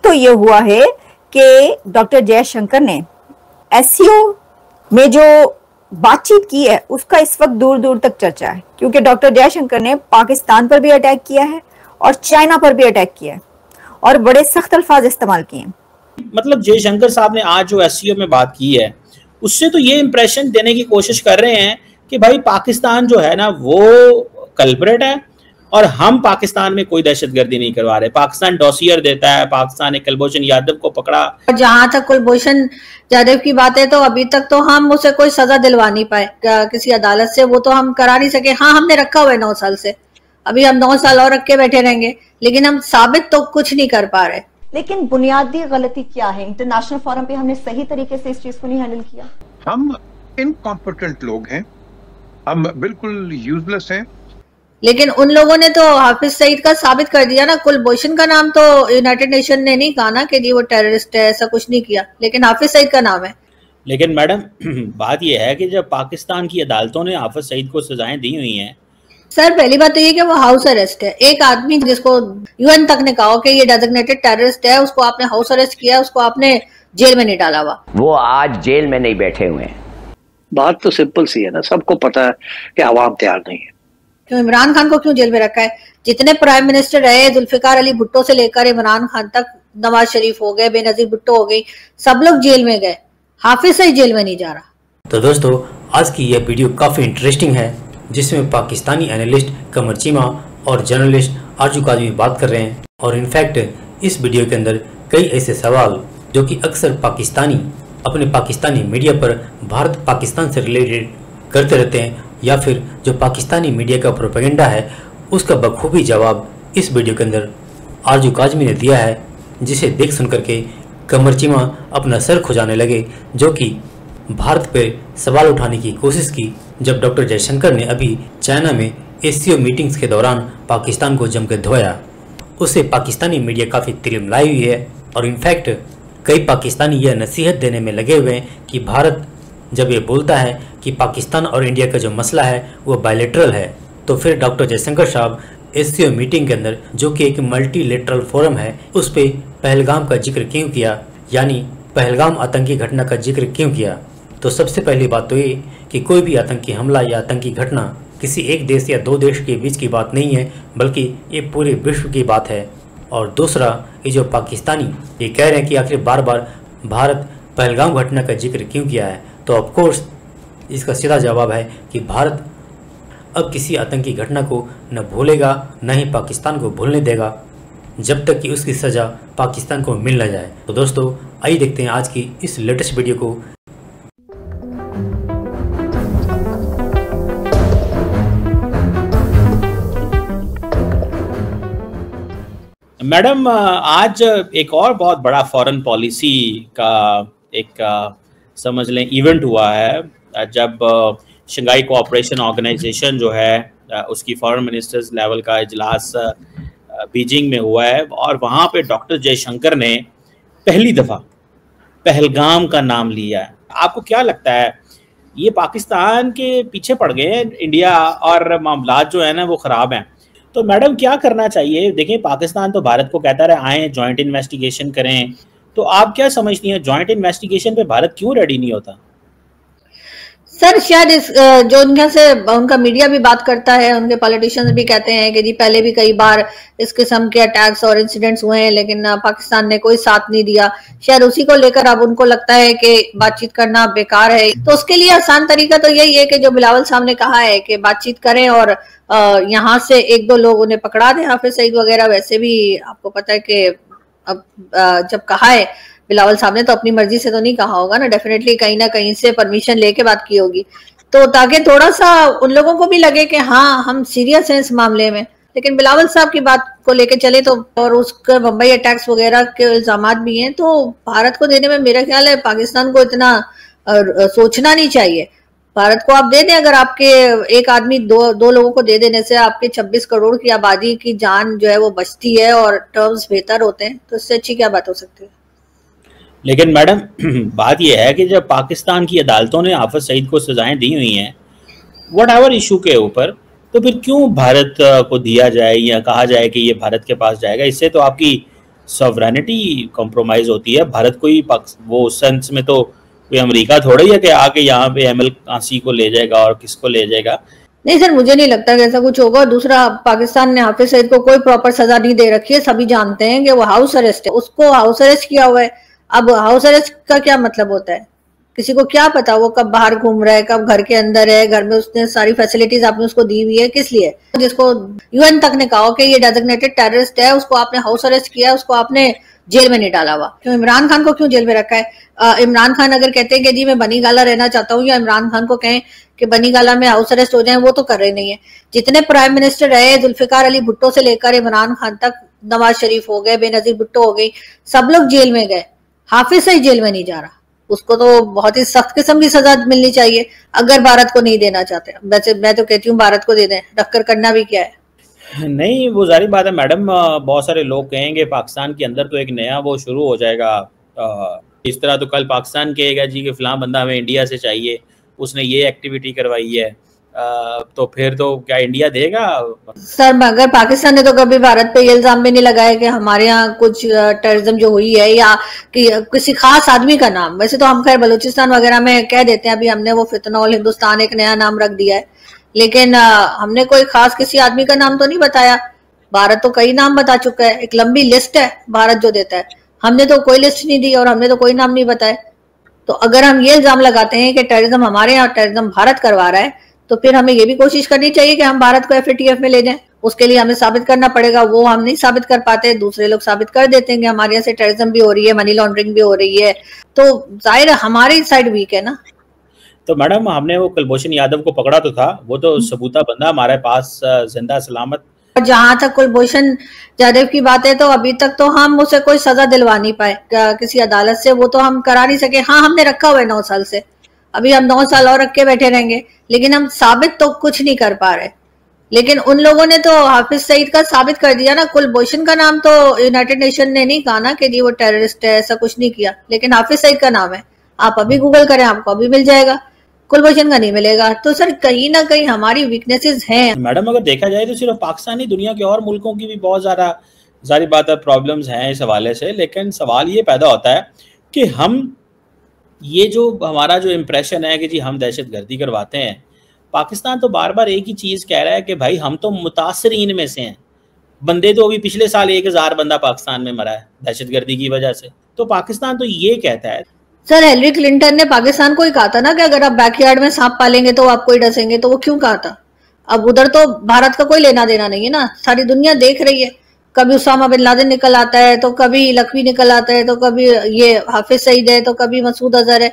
तो ये हुआ है कि डॉक्टर जयशंकर ने एससीओ में जो बातचीत की है उसका इस वक्त दूर दूर तक चर्चा है, क्योंकि डॉक्टर जयशंकर ने पाकिस्तान पर भी अटैक किया है और चाइना पर भी अटैक किया है और बड़े सख्त अल्फाज इस्तेमाल किए हैं। मतलब जयशंकर साहब ने आज जो एससीओ में बात की है उससे तो ये इंप्रेशन देने की कोशिश कर रहे हैं कि भाई पाकिस्तान जो है ना वो कल्प्रेट है और हम पाकिस्तान में कोई दहशतगर्दी नहीं करवा रहे। पाकिस्तान डॉसियर देता है, पाकिस्तान ने कुलभूषण यादव को पकड़ा। जहां तक कुलभूषण यादव की बात है तो अभी तक तो हम उसे कोई सजा दिलवा नहीं पाए किसी अदालत से, वो तो हम करा नहीं सके। हाँ, हमने रखा हुआ है 9 साल से, अभी हम 9 साल और रख के बैठे रहेंगे, लेकिन हम साबित तो कुछ नहीं कर पा रहे। लेकिन बुनियादी गलती क्या है? इंटरनेशनल फोरम पे हमने सही तरीके से इस चीज को नहीं हैंडल किया। हम इनकॉम्पिटेंट लोग हैं, हम बिल्कुल यूजलेस हैं। लेकिन उन लोगों ने तो हाफिज सईद का साबित कर दिया ना। कुलभूषण का नाम तो यूनाइटेड नेशन ने नहीं कहा ना कि जी वो टेररिस्ट है, ऐसा कुछ नहीं किया, लेकिन हाफिज सईद का नाम है। लेकिन मैडम बात यह है कि जब पाकिस्तान की अदालतों ने हाफिज सईद को सजाएं दी हुई हैं। सर, पहली बात तो ये कि वो हाउस अरेस्ट है। एक आदमी जिसको यूएन तक ने कहा कि ये डेजिग्नेटेड टेररिस्ट है, उसको आपने हाउस अरेस्ट किया, उसको आपने जेल में नहीं डाला हुआ। वो आज जेल में नहीं बैठे हुए हैं। बात तो सिंपल सी है ना, सबको पता है कि अवाम तैयार नहीं है। क्यों इमरान खान को क्यों जेल में रखा है? जितने प्राइम मिनिस्टर रहे, जुल्फिकार अली भुट्टो से लेकर इमरान खान तक, नवाज शरीफ हो गए, बेनजीर भुट्टो हो गई, सब लोग जेल में गए, हाफिज सईद जेल में नहीं जा रहा। तो दोस्तों, आज की यह वीडियो काफी इंटरेस्टिंग है, जिसमें पाकिस्तानी एनालिस्ट कमर चीमा और जर्नलिस्ट आरजू काजमी बात कर रहे हैं। और इनफैक्ट इस वीडियो के अंदर कई ऐसे सवाल जो कि अक्सर पाकिस्तानी अपने पाकिस्तानी मीडिया पर भारत पाकिस्तान से रिलेटेड करते रहते हैं, या फिर जो पाकिस्तानी मीडिया का प्रोपेगेंडा है उसका बखूबी जवाब इस वीडियो के अंदर आरजू काजमी ने दिया है, जिसे देख सुन करके कमर चीमा अपना सर खुजाने लगे, जो कि भारत पे सवाल उठाने की कोशिश की जब डॉक्टर जयशंकर ने अभी चाइना में एससीओ मीटिंग्स के दौरान पाकिस्तान को जम के धोया। उससे पाकिस्तानी मीडिया काफ़ी तिलमिलाई हुई है और इनफैक्ट कई पाकिस्तानी यह नसीहत देने में लगे हुए हैं कि भारत जब ये बोलता है कि पाकिस्तान और इंडिया का जो मसला है वो बायलैटरल है, तो फिर डॉक्टर जयशंकर साहब एससीओ मीटिंग के अंदर, जो कि एक मल्टीलेटरल फोरम है, उस पर पहलगाम का जिक्र क्यों किया, यानी पहलगाम आतंकी घटना का जिक्र क्यों किया। तो सबसे पहली बात तो ये कि कोई भी आतंकी हमला या आतंकी घटना किसी एक देश या 2 देश के बीच की बात नहीं है, बल्कि ये पूरे विश्व की बात है। और दूसरा, ये जो पाकिस्तानी ये कह रहे हैं कि आखिर बार बार भारत पहलगाम घटना का जिक्र क्यों किया है, तो ऑफकोर्स इसका सीधा जवाब है कि भारत अब किसी आतंकी घटना को न भूलेगा न ही पाकिस्तान को भूलने देगा, जब तक कि उसकी सज़ा पाकिस्तान को मिल न जाए। तो दोस्तों, आइए देखते हैं आज की इस लेटेस्ट वीडियो को। मैडम, आज एक और बहुत बड़ा फॉरेन पॉलिसी का एक समझ लें इवेंट हुआ है, जब शंघाई कोऑपरेशन ऑर्गेनाइजेशन जो है उसकी फॉरेन मिनिस्टर्स लेवल का इजलास बीजिंग में हुआ है और वहाँ पे डॉक्टर जयशंकर ने पहली दफ़ा पहलगाम का नाम लिया है। आपको क्या लगता है, ये पाकिस्तान के पीछे पड़ गए हैं इंडिया और मामलात जो है ना वो ख़राब हैं? तो मैडम क्या करना चाहिए? देखिए, पाकिस्तान तो भारत को कहता रहे आए जॉइंट इन्वेस्टिगेशन करें, तो आप क्या समझती हैं जॉइंट इन्वेस्टिगेशन पे भारत क्यों रेडी नहीं होता? सर, शायद इस जो उनके से उनका मीडिया भी बात करता है, उनके पॉलिटिशियंस भी कहते हैं कि जी पहले भी कई बार इस किस्म के अटैक्स और इंसिडेंट्स हुए हैं, लेकिन पाकिस्तान ने कोई साथ नहीं दिया। शायद उसी को लेकर अब उनको लगता है कि बातचीत करना बेकार है। तो उसके लिए आसान तरीका तो यही है कि जो बिलावल साहब ने कहा है कि बातचीत करें और यहाँ से 1-2 लोग उन्हें पकड़ा दें, हाफिज सईद वगैरह। वैसे भी आपको पता है कि अब जब कहा है बिलावल साहब ने तो अपनी मर्जी से तो नहीं कहा होगा ना, डेफिनेटली कहीं ना कहीं से परमिशन लेके बात की होगी, तो ताकि थोड़ा सा उन लोगों को भी लगे कि हाँ हम सीरियस हैं इस मामले में। लेकिन बिलावल साहब की बात को लेके चले तो, और उसके मुंबई अटैक्स वगैरह के इल्जाम भी हैं, तो भारत को देने में मेरा ख्याल है पाकिस्तान को इतना सोचना नहीं चाहिए। भारत को आप दे दें, अगर आपके एक आदमी दो लोगों को दे देने से आपके 26 करोड़ की आबादी की जान जो है वो बचती है और टर्म्स बेहतर होते हैं, तो इससे अच्छी क्या बात हो सकती है? लेकिन मैडम बात यह है कि जब पाकिस्तान की अदालतों ने हाफिज सईद को सजाएं दी हुई हैं व्हाटएवर इशू के ऊपर, तो फिर क्यों भारत को दिया जाए या कहा जाए कि ये भारत के पास जाएगा? इससे तो आपकी सॉवरेनिटी कॉम्प्रोमाइज होती है। भारत को ही वो उस सेंस में तो कोई अमेरिका थोड़ा ही है कि आके यहाँ पे एमएल कासी को ले जाएगा और किसको ले जाएगा। नहीं सर, मुझे नहीं लगता कि ऐसा कुछ होगा। और दूसरा, पाकिस्तान ने हाफिज सईद को कोई प्रॉपर सजा नहीं दे रखी है। सभी जानते हैं कि वो हाउस अरेस्ट है, उसको हाउस अरेस्ट किया हुआ है। अब हाउस अरेस्ट का क्या मतलब होता है? किसी को क्या पता वो कब बाहर घूम रहा है, कब घर के अंदर है, घर में उसने सारी फैसिलिटीज आपने उसको दी हुई है, किस लिए? जिसको यूएन तक ने कहा कि ये डेजिग्नेटेड टेररिस्ट है, उसको आपने हाउस अरेस्ट किया, उसको आपने जेल में नहीं डाला हुआ। क्यों इमरान खान को क्यों जेल में रखा है? इमरान खान अगर कहते हैं कि जी मैं बनी गाला रहना चाहता हूँ, या इमरान खान को कहें कि बनी गाला में हाउस अरेस्ट हो जाए, वो तो कर रहे नहीं है। जितने प्राइम मिनिस्टर रहे, जुल्फिकार अली भुट्टो से लेकर इमरान खान तक, नवाज शरीफ हो गए, बेनजीर भुट्टो हो गई, सब लोग जेल में गए। हाफिज सईद जेल में नहीं जा रहा, उसको तो बहुत ही सख्त किस्म की सजा मिलनी चाहिए अगर भारत को नहीं देना चाहते। वैसे मैं तो कहती हूँ भारत को दे दें, रखकर करना भी क्या है। नहीं, वो जारी बात है मैडम, बहुत सारे लोग कहेंगे पाकिस्तान के अंदर तो एक नया वो शुरू हो जाएगा। इस तरह तो कल पाकिस्तान कहेगा जी कि फलां बंदा हमें इंडिया से चाहिए, उसने ये एक्टिविटी करवाई है, तो फिर तो क्या इंडिया देगा? सर मगर पाकिस्तान ने तो कभी भारत पे ये इल्जाम भी नहीं लगाया कि हमारे यहाँ कुछ टेररिज्म जो हुई है, या कि किसी खास आदमी का नाम। वैसे तो हम खैर बलूचिस्तान वगैरह में कह देते हैं, अभी हमने वो फितनौल हिंदुस्तान एक नया नाम रख दिया है, लेकिन हमने कोई खास किसी आदमी का नाम तो नहीं बताया। भारत तो कई नाम बता चुका है, एक लंबी लिस्ट है भारत जो देता है। हमने तो कोई लिस्ट नहीं दी और हमने तो कोई नाम नहीं बताया। तो अगर हम ये इल्जाम लगाते हैं कि टेररिज्म हमारे यहाँ, टेररिज्म भारत करवा रहा है, तो फिर हमें ये भी कोशिश करनी चाहिए कि हम भारत को एफएटीएफ में ले जाएं। उसके लिए हमें साबित करना पड़ेगा, वो हम नहीं साबित कर पाते, दूसरे लोग साबित कर देते हैं कि हमारे यहाँ से टेररिज्म भी हो रही है, मनी लॉन्ड्रिंग भी हो रही है, तो जाहिर हमारी साइड वीक है ना। तो मैडम हमने वो कुलभूषण यादव को पकड़ा तो था, वो तो सबूता बंदा हमारे पास जिंदा सलामत। और जहां तक कुलभूषण यादव की बात है, तो अभी तक तो हम उसे कोई सजा दिलवा नहीं पाए किसी अदालत से, वो तो हम करा नहीं सके। हाँ, हमने रखा हुआ है 9 साल से, अभी हम 9 साल और रख के बैठे रहेंगे, लेकिन हम साबित तो कुछ नहीं कर पा रहे। लेकिन उन लोगों ने तो हाफिज सईद का साबित कर दिया ना। कुलभूषण का नाम तो यूनाइटेड नेशन ने नहीं कहा ना कि जी वो टेररिस्ट है, ऐसा कुछ नहीं किया, लेकिन हाफिज सईद का नाम है। आप अभी गूगल करें, आपको अभी मिल जाएगा, कुलभूषण का नहीं मिलेगा। तो सर कहीं ना कहीं हमारी वीकनेसेस हैं। मैडम अगर देखा जाए तो सिर्फ पाकिस्तान ही, दुनिया के और मुल्कों की भी बहुत ज्यादा जारी बात है प्रॉब्लम्स हैं इस हवाले से। लेकिन सवाल ये पैदा होता है कि हम ये जो हमारा जो इम्प्रेशन है कि जी हम दहशतगर्दी करवाते हैं, पाकिस्तान तो बार बार एक ही चीज़ कह रहा है कि भाई हम तो मुतासरीन में से हैं। बंदे तो अभी पिछले साल 1000 बंदा पाकिस्तान में मरा है दहशतगर्दी की वजह से। तो पाकिस्तान तो ये कहता है। सर हिलरी क्लिंटन ने पाकिस्तान को ही कहा था ना कि अगर आप बैकयार्ड में सांप पालेंगे तो आपको ही डसेंगे, तो वो क्यों कहा था? अब उधर तो भारत का कोई लेना देना नहीं है ना, सारी दुनिया देख रही है। कभी उसामा बिन लादेन निकल आता है, तो कभी लखवी निकल आता है, तो कभी ये हाफिज सईद है, तो कभी मसूद अजहर है।